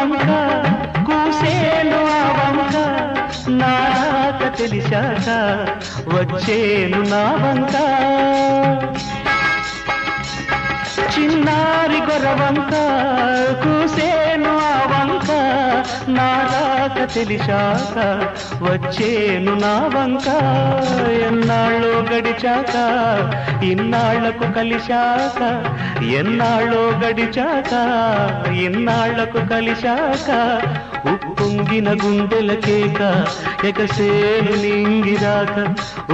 వంక కూసేను ఆ వంక నాక తెలిసాక వచ్చేను నా వంక చిన్నారి గొరవంక కూసేను ఆ వంక నాక తెలిసాక వచ్చేను నా వంక ఎన్నాళ్ళో గడిచాక ఇన్నాళ్లకు కలిశాక ఎన్నాళ్ళో గడిచాక ఇన్నాళ్లకు కలిశాక ఉప్పొంగిన గుండెల కేక ఎగసేను నింగిరాక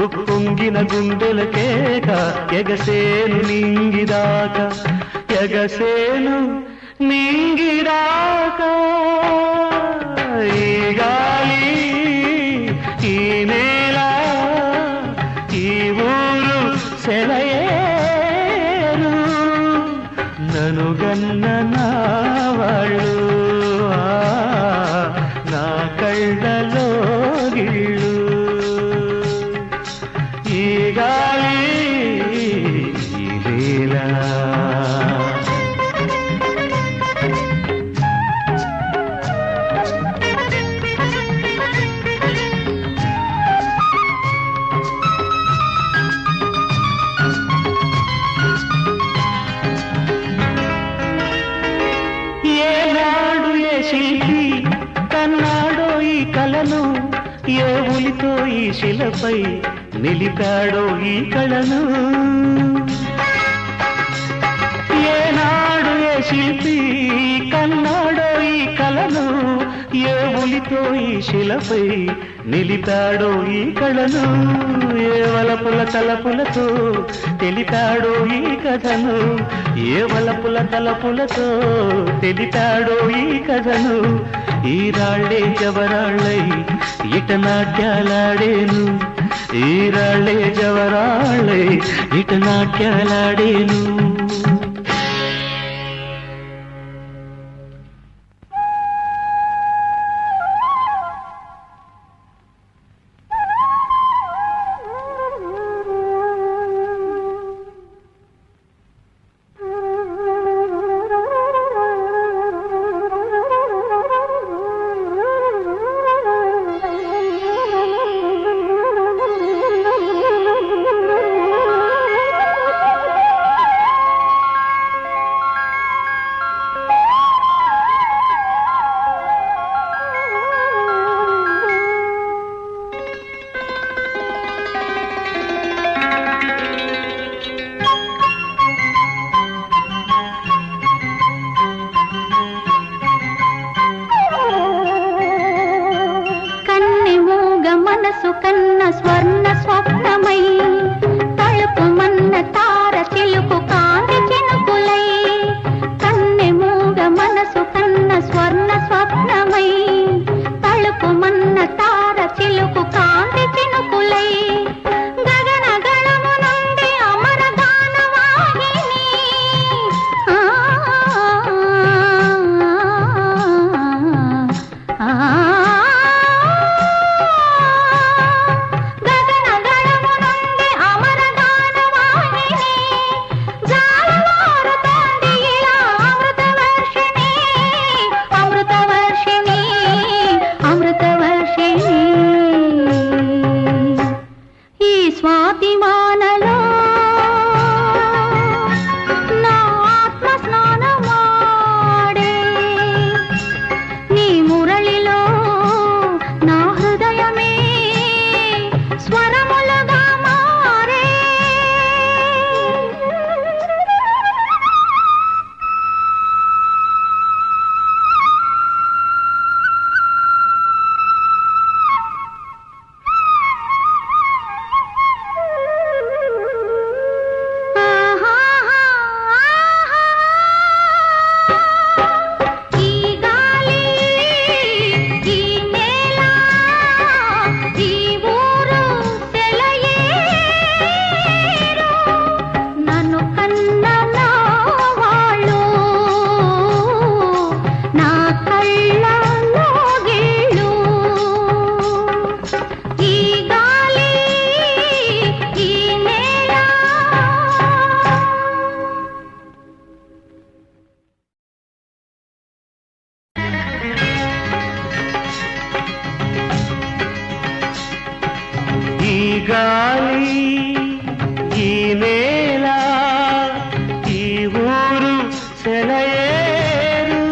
ఉప్పొంగిన గుండెల కేక ఎగసేను నింగిరాక ఎగసేను నింగిరాక ఈ గాలి ఈ నేల ఈ ఊరు సెలయేరు ననుగన్న నా వాళ్ళు నా కళ్ళలో గిళ్ళు ఈ గాలి ఈ నేల శిల్పి కన్నాడో ఈ కళను ఏ ఉలితో ఈ శిలపై నిలిపాడో ఈ కళను ఏనాడు ఏ శిల్పి కన్నాడో ఈ కళను ఏ ఉలితో ఈ శిలపై నిలిపాడో ఈ కళను ఏ వలపుల తలపులతో తెలిపాడో ఈ కథను ఏ వలపుల తలపులతో తెలిపాడో ఈ కథను ఈ రాళ్లే జవరాళ్ళై ఇట నాట్యాలాడేను ఈ రాళ్లే జవరాళ్ళై ఇట నాట్యాలాడేను గాలి ఈ నేల ఈ ఊరు సెలయేరు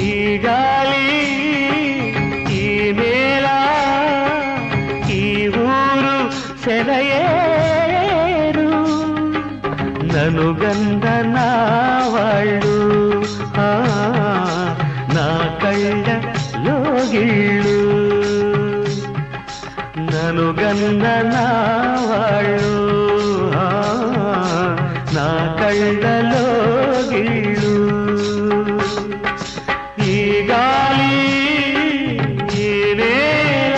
ఈ గాలి ఈ నేల ఈ ఊరు సెలయేరు నను గంధనా వాళ్ళు నా కళ్ళ లోగిళ్ళు నను గంధనా వాళ్ళు నా కళ్ళ లోగిళ్ళు ఈ గాలి ఈ నేల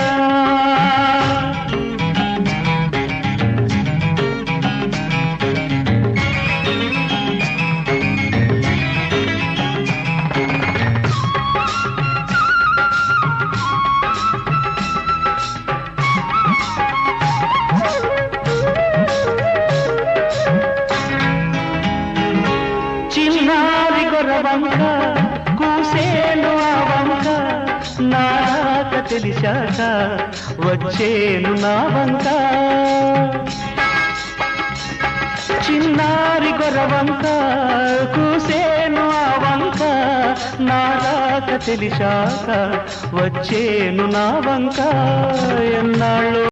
చిన్నారి గొర్రవంక కూసేను ఆ వంక నాక తెలిసాక వచ్చేను నా వంక చిన్నారి గొర్రవంక కూసేను ఆ వంక నాక తెలిసాక వచ్చేను నా వంక ఎన్నాళ్ళు